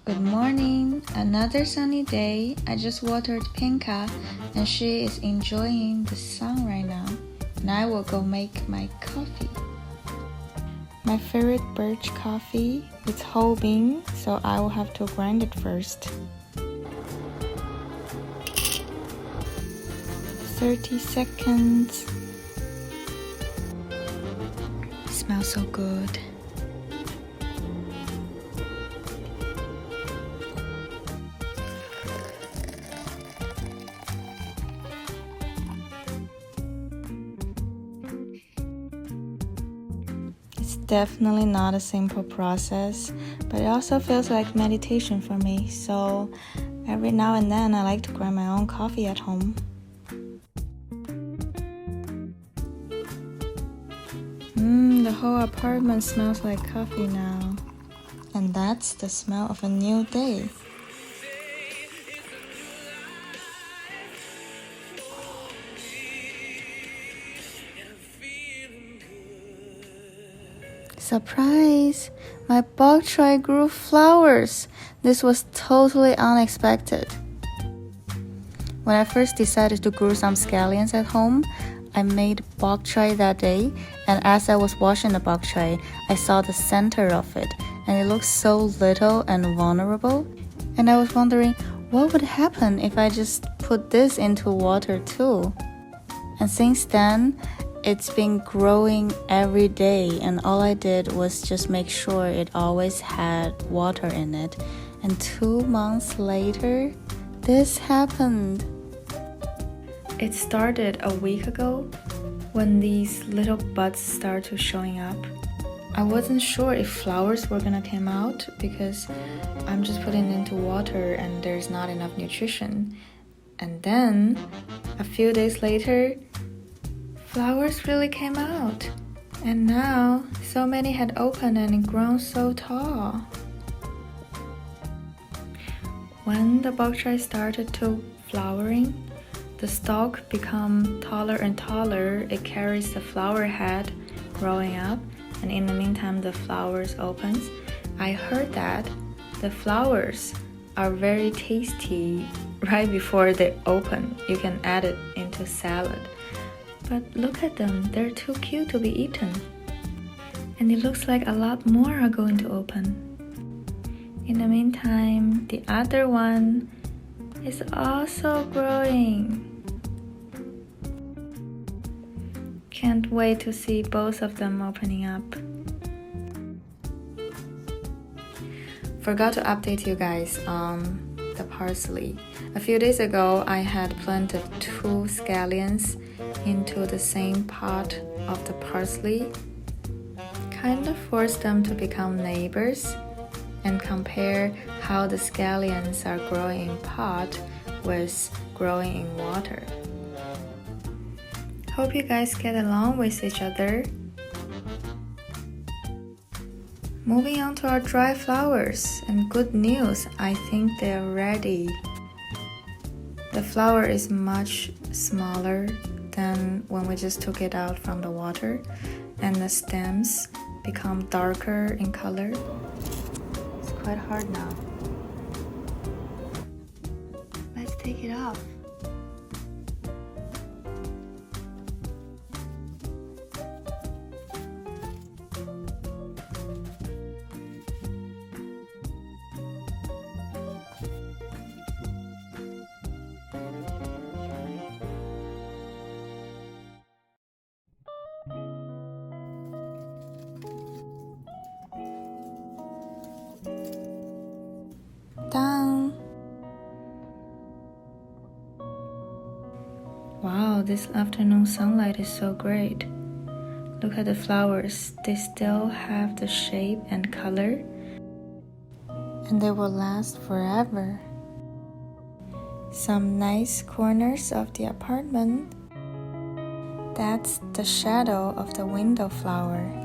Good morning, another sunny day. I just watered Pinka and she is enjoying the sun right now. And I will go make my coffee. My favorite birch coffee is whole bean, so I will have to grind it first. 30 seconds. It smells so good. It's definitely not a simple process, but it also feels like meditation for me. So every now and then I like to grind my own coffee at home. The whole apartment smells like coffee now. And that's the smell of a new day. Surprise! My bok choy grew flowers. This was totally unexpected. When I first decided to grow some scallions at home, I made bok choy that day, and as I was washing the bok choy, I saw the center of it, and it looked so little and vulnerable. And I was wondering, what would happen if I just put this into water too? And since then, it's been growing every day, and all I did was just make sure it always had water in it. And 2 months later, this happened. It started a week ago when these little buds started showing up. I wasn't sure if flowers were gonna come out because I'm just putting it into water and there's not enough nutrition. And then, a few days later, flowers really came out. And now, so many had opened and grown so tall. When the bok choy started to flowering, the stalk become taller and taller. It carries the flower head growing up, and in the meantime the flowers opens. I heard that the flowers are very tasty right before they open. You can add it into salad. But look at them, they're too cute to be eaten. And it looks like a lot more are going to open. In the meantime, the other one is also growing. Can't wait to see both of them opening up. Forgot to update you guys on the parsley. A few days ago, I had planted 2 scallions into the same pot of the parsley. Kind of forced them to become neighbors and compare how the scallions are growing in pot with growing in water. Hope you guys get along with each other. Moving on to our dry flowers, and good news, I think they're ready. The flower is much smaller than when we just took it out from the water, and the stems become darker in color. It's quite hard now. Let's take it off. Done. Wow, this afternoon sunlight is so great. Look at the flowers, they still have the shape and color, and they will last forever. Some nice corners of the apartment. That's the shadow of the window flower.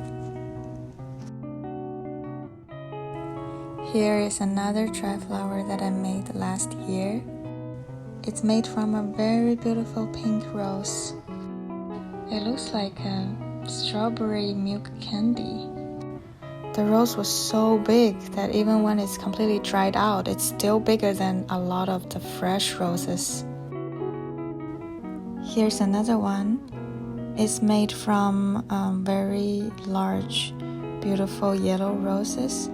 Here is another dry flower that I made last year. It's made from a very beautiful pink rose. It looks like a strawberry milk candy. The rose was so big that even when it's completely dried out, it's still bigger than a lot of the fresh roses. Here's another one. It's made from very large, beautiful yellow roses.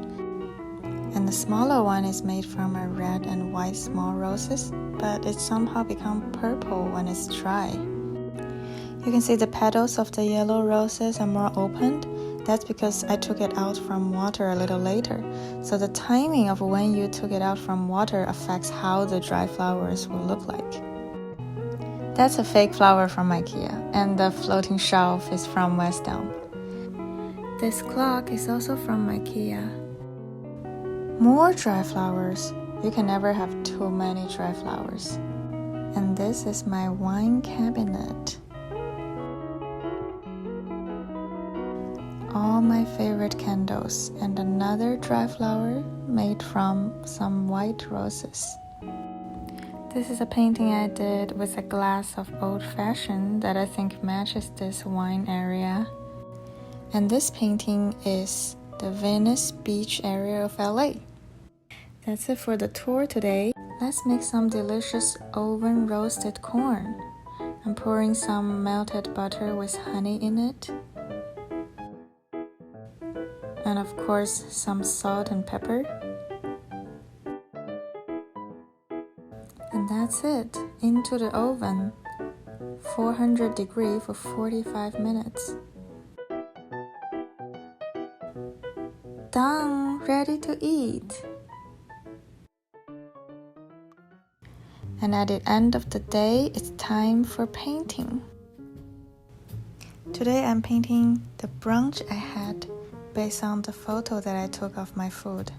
And the smaller one is made from a red and white small roses, but it somehow becomes purple when it's dry. You can see the petals of the yellow roses are more opened. That's because I took it out from water a little later. So the timing of when you took it out from water affects how the dry flowers will look like. That's a fake flower from IKEA, and the floating shelf is from West Elm. This clock is also from IKEA. More dry flowers. You can never have too many dry flowers. And this is my wine cabinet. All my favorite candles and another dry flower made from some white roses. This is a painting I did with a glass of old-fashioned that I think matches this wine area. And this painting is the Venice Beach area of LA. That's it for the tour today. Let's make some delicious oven roasted corn. I'm pouring some melted butter with honey in it. And of course, some salt and pepper. And that's it. Into the oven. 400 degrees for 45 minutes. Done! Ready to eat! And at the end of the day, it's time for painting. Today I'm painting the brunch I had based on the photo that I took of my food.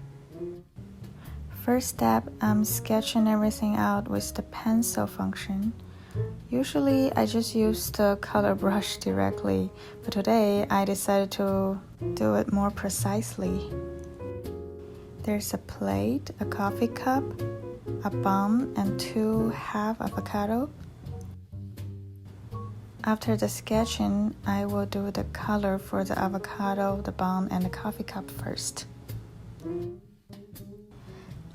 First step, I'm sketching everything out with the pencil function. Usually I just use the color brush directly, but today I decided to do it more precisely. There's a plate, a coffee cup, a bun, and 2 half avocado. After the sketching, I will do the color for the avocado, the bun, and the coffee cup first.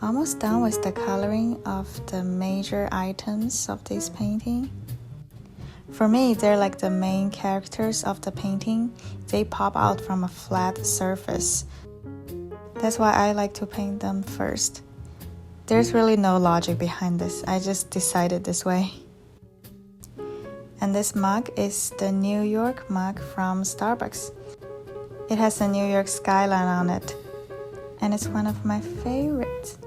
Almost done with the coloring of the major items of this painting. For me, they're like the main characters of the painting. They pop out from a flat surface. That's why I like to paint them first. There's really no logic behind this. I just decided this way. And this mug is the New York mug from Starbucks. It has the New York skyline on it, and it's one of my favorites.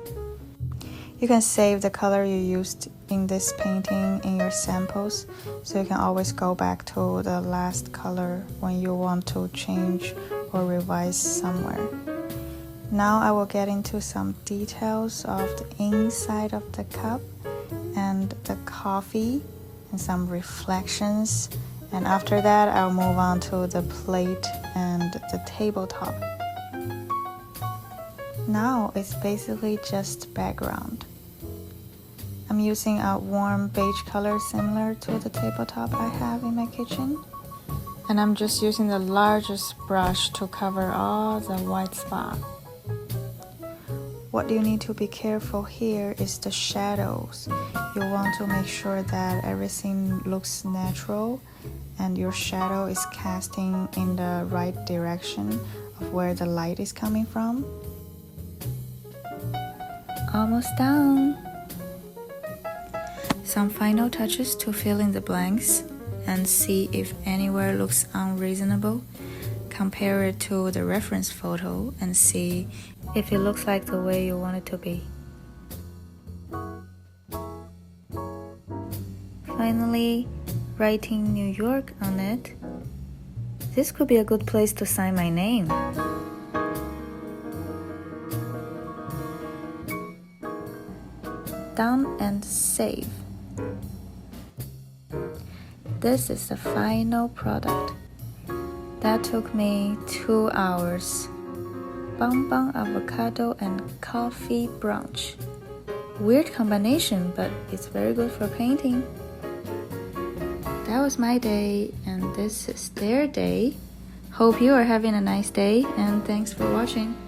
You can save the color you used in this painting in your samples, so you can always go back to the last color when you want to change or revise somewhere. Now I will get into some details of the inside of the cup and the coffee and some reflections, and after that I'll move on to the plate and the tabletop. Now it's basically just background. I'm using a warm beige color similar to the tabletop I have in my kitchen, and I'm just using the largest brush to cover all the white spots. What you need to be careful here is the shadows. You want to make sure that everything looks natural and your shadow is casting in the right direction of where the light is coming from. Almost done! Some final touches to fill in the blanks and see if anywhere looks unreasonable. Compare it to the reference photo and see if it looks like the way you want it to be. Finally, writing New York on it. This could be a good place to sign my name. Done and save. This is the final product. That took me 2 hours. Bun, avocado, and coffee brunch. Weird combination, but it's very good for painting. That was my day, and this is their day. Hope you are having a nice day, and thanks for watching.